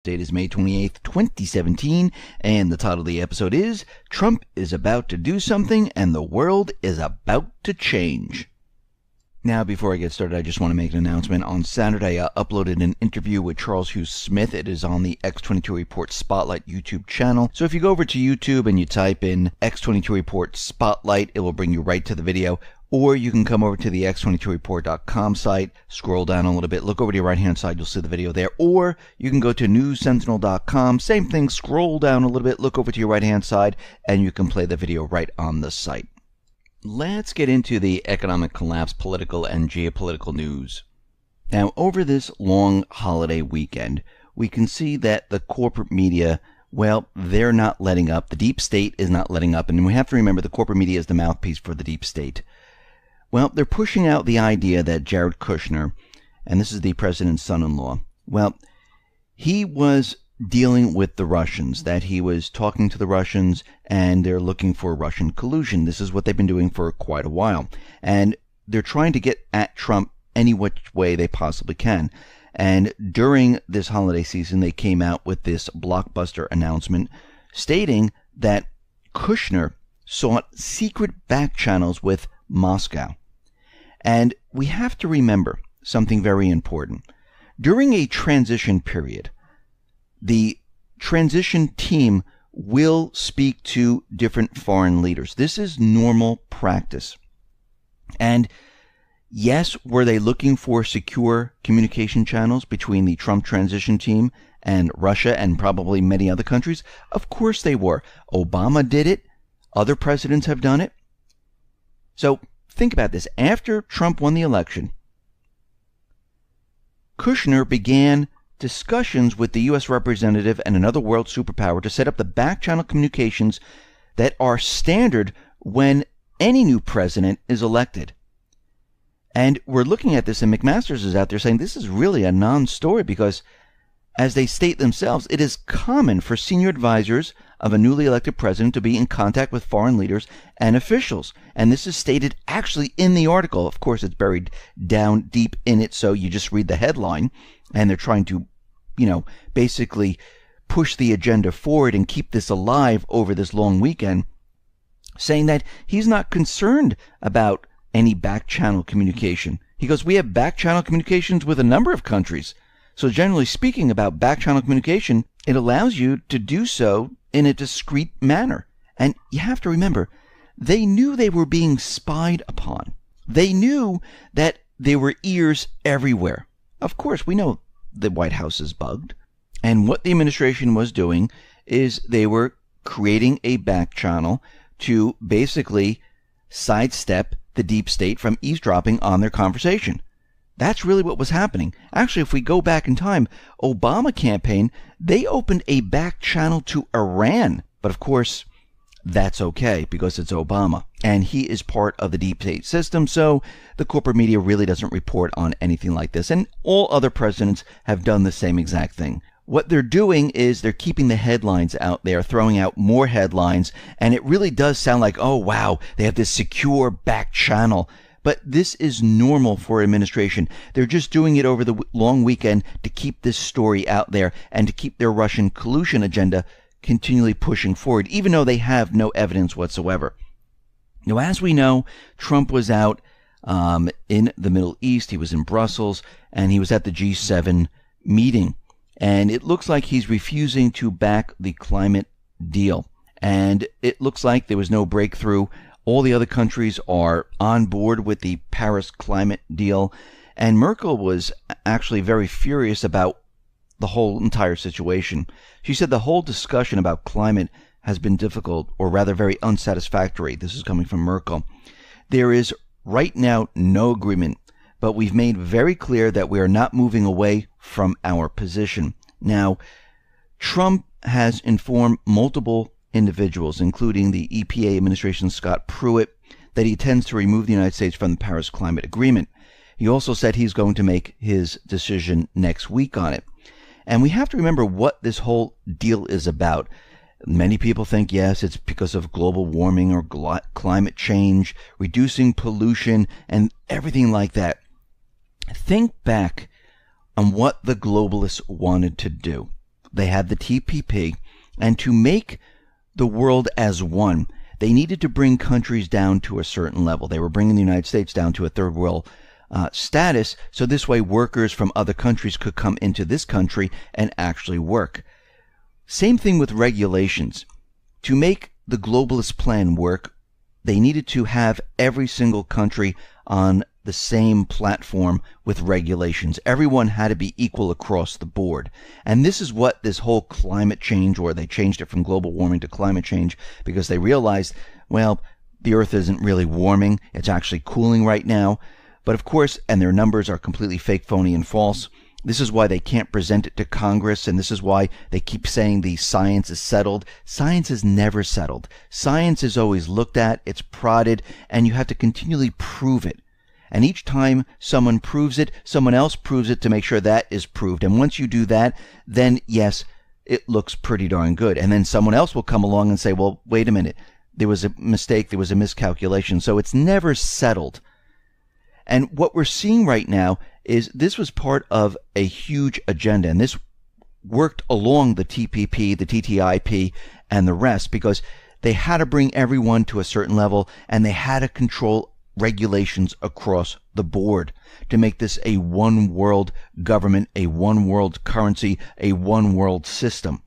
Date is May 28th, 2017, and the title of the episode is Trump is about to do something and the world is about to change. Now, before I get started, I just want to make an announcement. On Saturday, I uploaded an interview with Charles Hugh Smith. It is on the X22 Report Spotlight YouTube channel. So if you go over to YouTube and you type in X22 Report Spotlight, it will bring you right to the video. Or you can come over to the x22report.com site, scroll down a little bit, look over to your right-hand side, you'll see the video there. Or you can go to newssentinel.com, same thing, scroll down a little bit, look over to your right-hand side, and you can play the video right on the site. Let's get into the economic collapse, political and geopolitical news. Now, over this long holiday weekend, we can see that the corporate media, well, they're not letting up. The deep state is not letting up. And we have to remember the corporate media is the mouthpiece for the deep state. Well, they're pushing out the idea that Jared Kushner, and this is the president's son-in-law, well, he was dealing with the Russians, that he was talking to the Russians and they're looking for Russian collusion. This is what they've been doing for quite a while. And they're trying to get at Trump any which way they possibly can. And during this holiday season, they came out with this blockbuster announcement stating that Kushner sought secret back channels with Moscow. And we have to remember something very important. During a transition period, the transition team will speak to different foreign leaders. This is normal practice. And yes, were they looking for secure communication channels between the Trump transition team and Russia and probably many other countries? Of course they were. Obama did it. Other presidents have done it. So think about this. After Trump won the election, Kushner began discussions with the U.S. representative and another world superpower to set up the back channel communications that are standard when any new president is elected. And we're looking at this, and McMaster's is out there saying this is really a non-story because, as they state themselves, it is common for senior advisors of a newly elected president to be in contact with foreign leaders and officials. And this is stated actually in the article. Of course, it's buried down deep in it, so you just read the headline, and they're trying to, basically push the agenda forward and keep this alive over this long weekend, saying that he's not concerned about any back channel communication. He goes, we have back channel communications with a number of countries. So generally speaking, about back channel communication, it allows you to do so in a discreet manner. And you have to remember, they knew they were being spied upon. They knew that there were ears everywhere. Of course, we know the White House is bugged. And what the administration was doing is they were creating a back channel to basically sidestep the deep state from eavesdropping on their conversation. That's really what was happening. Actually, if we go back in time, Obama campaign, they opened a back channel to Iran. But of course, that's okay because it's Obama and he is part of the deep state system. So the corporate media really doesn't report on anything like this. And all other presidents have done the same exact thing. What they're doing is they're keeping the headlines out there, throwing out more headlines. And it really does sound like, oh, wow, they have this secure back channel. But this is normal for administration. They're just doing it over the long weekend to keep this story out there and to keep their Russian collusion agenda continually pushing forward, even though they have no evidence whatsoever. Now, as we know, Trump was out in the Middle East. He was in Brussels, and he was at the G7 meeting. And it looks like he's refusing to back the climate deal. And it looks like there was no breakthrough. All the other countries are on board with the Paris climate deal. And Merkel was actually very furious about the whole entire situation. She said the whole discussion about climate has been difficult, or rather very unsatisfactory. This is coming from Merkel. There is right now no agreement, but we've made very clear that we are not moving away from our position. Now, Trump has informed multiple individuals, including the EPA administration Scott Pruitt, that he intends to remove the United States from the Paris Climate Agreement. He also said he's going to make his decision next week on it. And we have to remember what this whole deal is about. Many people think, yes, it's because of global warming or climate change, reducing pollution, and everything like that. Think back on what the globalists wanted to do. they had the TPP, and to make the world as one, they needed to bring countries down to a certain level. They were bringing the United States down to a third world status, so this way workers from other countries could come into this country and actually work. Same thing with regulations. To make the globalist plan work, they needed to have every single country on the same platform with regulations. Everyone had to be equal across the board. And this is what this whole climate change, or they changed it from global warming to climate change, because they realized, well, the earth isn't really warming, it's actually cooling right now. But of course, and their numbers are completely fake, phony, and false. This is why they can't present it to Congress, and this is why they keep saying the science is settled. Science is never settled. Science is always looked at, it's prodded, and you have to continually prove it. And each time someone proves it, someone else proves it to make sure that is proved. And once you do that, then yes, it looks pretty darn good. And then someone else will come along and say, well, wait a minute, there was a mistake, there was a miscalculation. So it's never settled. And what we're seeing right now is this was part of a huge agenda, and this worked along the TPP, the TTIP, and the rest, because they had to bring everyone to a certain level, and they had to control regulations across the board to make this a one world government, a one world currency, a one world system.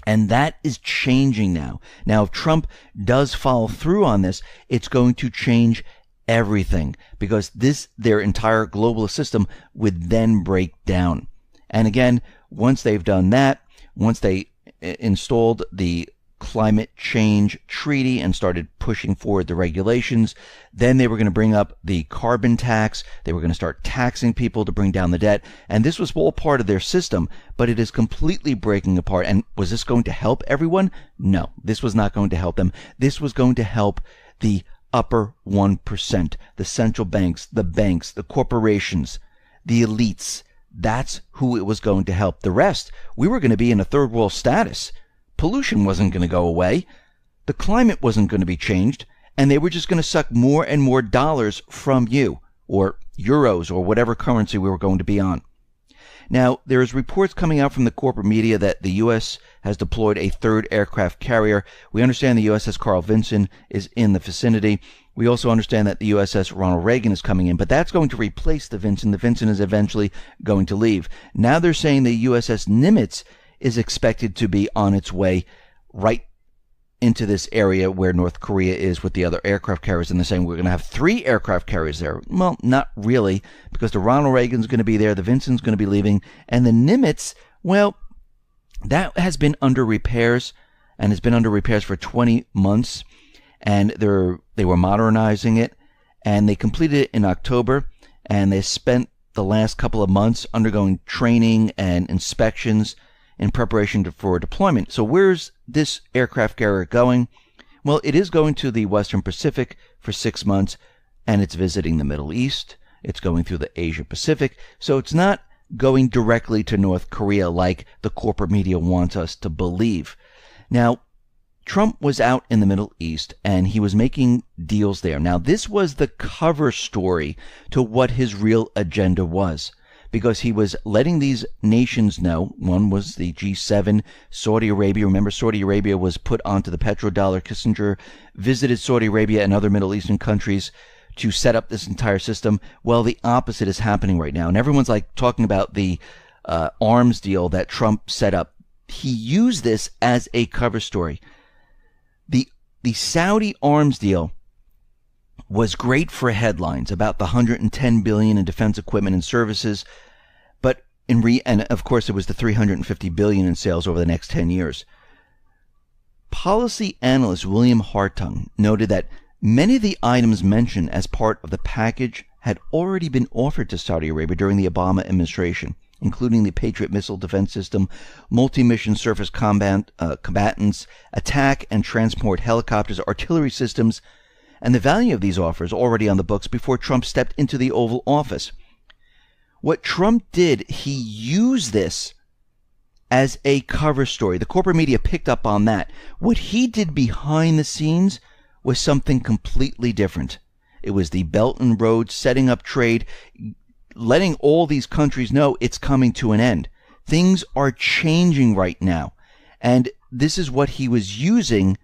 And that is changing now. Now, if Trump does follow through on this, it's going to change everything, because their entire globalist system would then break down. And again, once they've done that, once they installed the climate change treaty and started pushing forward the regulations, then they were going to bring up the carbon tax. They were going to start taxing people to bring down the debt. And this was all part of their system, but it is completely breaking apart. And was this going to help everyone? No, this was not going to help them. This was going to help the upper 1%, the central banks, the corporations, the elites. That's who it was going to help. The rest, we were going to be in a third world status. Pollution wasn't going to go away. The climate wasn't going to be changed. And they were just going to suck more and more dollars from you, or euros, or whatever currency we were going to be on. Now, there's reports coming out from the corporate media that the U.S. has deployed a third aircraft carrier. We understand the USS Carl Vinson is in the vicinity. We also understand that the USS Ronald Reagan is coming in, but that's going to replace the Vinson. The Vinson is eventually going to leave. Now they're saying the USS Nimitz is expected to be on its way right into this area where North Korea is with the other aircraft carriers, and they're saying we're going to have 3 aircraft carriers there. Well, not really, because the Ronald Reagan's going to be there, the Vincent's going to be leaving, and the Nimitz, well, that has been under repairs, and has been under repairs for 20 months, and they were modernizing it, and they completed it in October, and they spent the last couple of months undergoing training and inspections in preparation for deployment. So where's this aircraft carrier going? Well, it is going to the Western Pacific for 6 months, and it's visiting the Middle East. It's going through the Asia Pacific. So it's not going directly to North Korea like the corporate media wants us to believe. Now, Trump was out in the Middle East, and he was making deals there. Now, this was the cover story to what his real agenda was, because he was letting these nations know. One was the G7, Saudi Arabia. Remember, Saudi Arabia was put onto the petrodollar. Kissinger visited Saudi Arabia and other Middle Eastern countries to set up this entire system. Well, the opposite is happening right now. And everyone's like talking about the arms deal that Trump set up. He used this as a cover story. The Saudi arms deal was great for headlines about the $110 billion in defense equipment and services, but and of course it was the $350 billion in sales over the next 10 years. Policy analyst William Hartung noted that many of the items mentioned as part of the package had already been offered to Saudi Arabia during the Obama administration, including the Patriot missile defense system, multi-mission surface combatants, attack and transport helicopters, artillery systems, and the value of these offers already on the books before Trump stepped into the Oval Office. What Trump did, he used this as a cover story. The corporate media picked up on that. What he did behind the scenes was something completely different. It was the Belt and Road, setting up trade, letting all these countries know it's coming to an end, Things are changing right now. And this is what he was using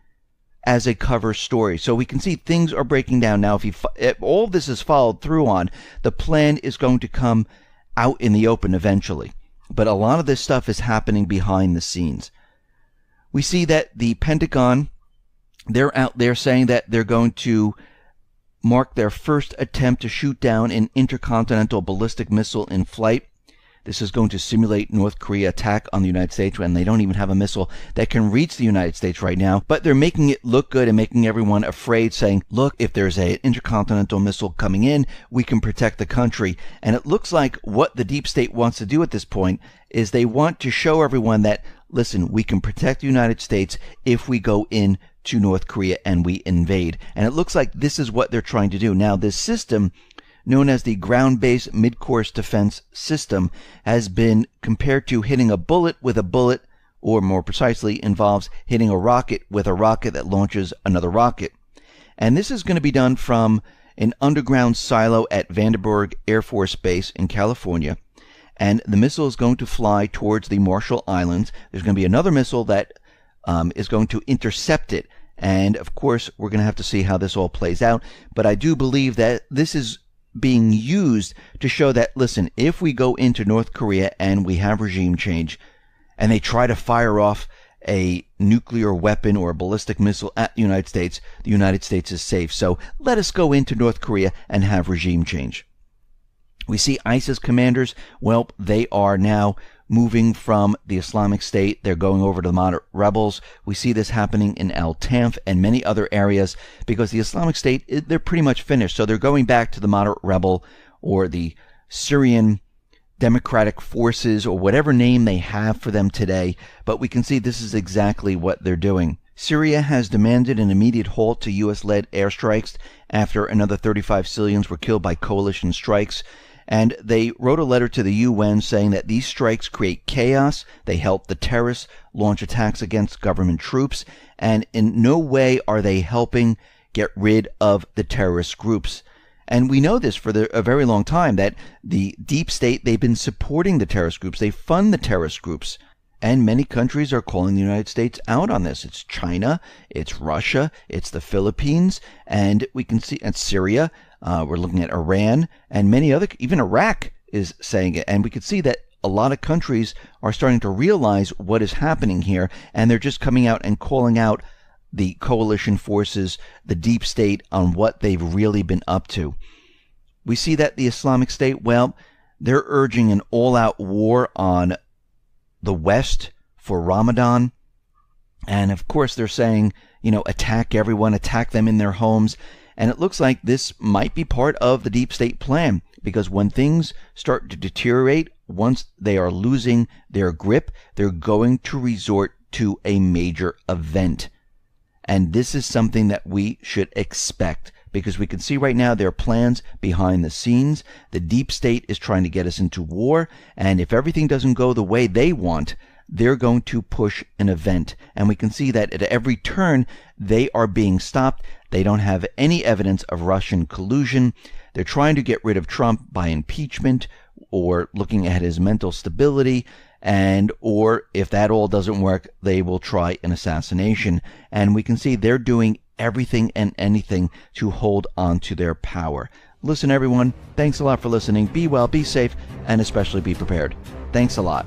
as a cover story. So we can see things are breaking down now. If all this is followed through on, the plan is going to come out in the open eventually. But a lot of this stuff is happening behind the scenes. We see that the Pentagon, they're out there saying that they're going to mark their first attempt to shoot down an intercontinental ballistic missile in flight. This is going to simulate North Korea attack on the United States when they don't even have a missile that can reach the United States right now. But they're making it look good and making everyone afraid, saying, look, if there's an intercontinental missile coming in, we can protect the country. And it looks like what the deep state wants to do at this point is they want to show everyone that, listen, we can protect the United States if we go in to North Korea and we invade. And it looks like this is what they're trying to do. Now, this system, known as the Ground-Based Mid-Course Defense System, has been compared to hitting a bullet with a bullet, or more precisely, involves hitting a rocket with a rocket that launches another rocket. And this is going to be done from an underground silo at Vandenberg Air Force Base in California. And the missile is going to fly towards the Marshall Islands. There's going to be another missile that is going to intercept it. And, of course, we're going to have to see how this all plays out. But I do believe that this is being used to show that, listen, if we go into North Korea and we have regime change and they try to fire off a nuclear weapon or a ballistic missile at the United States is safe. So let us go into North Korea and have regime change. We see ISIS commanders, well, they are now moving from the Islamic State. They're going over to the moderate rebels. We see this happening in Al-Tanf and many other areas because the Islamic State, they're pretty much finished. So they're going back to the moderate rebel or the Syrian Democratic Forces or whatever name they have for them today. But we can see this is exactly what they're doing. Syria has demanded an immediate halt to U.S.-led airstrikes after another 35 civilians were killed by coalition strikes. And they wrote a letter to the UN saying that these strikes create chaos, they help the terrorists launch attacks against government troops, and in no way are they helping get rid of the terrorist groups. And we know this for a very long time, that the deep state, they've been supporting the terrorist groups, they fund the terrorist groups. And many countries are calling the United States out on this. It's China, it's Russia, it's the Philippines, and we can see, and Syria. We're looking at Iran and many other, even Iraq is saying it. And we can see that a lot of countries are starting to realize what is happening here. And they're just coming out and calling out the coalition forces, the deep state, on what they've really been up to. We see that the Islamic State, well, they're urging an all-out war on the West for Ramadan. And of course, they're saying, attack everyone, attack them in their homes. And it looks like this might be part of the deep state plan, because when things start to deteriorate, once they are losing their grip, they're going to resort to a major event. And this is something that we should expect, because we can see right now their plans behind the scenes. The deep state is trying to get us into war, and if everything doesn't go the way they want, they're going to push an event. And we can see that at every turn, they are being stopped. They don't have any evidence of Russian collusion. They're trying to get rid of Trump by impeachment or looking at his mental stability. Or if that all doesn't work, they will try an assassination. And we can see they're doing everything and anything to hold on to their power. Listen, everyone, thanks a lot for listening. Be well, be safe, and especially be prepared. Thanks a lot.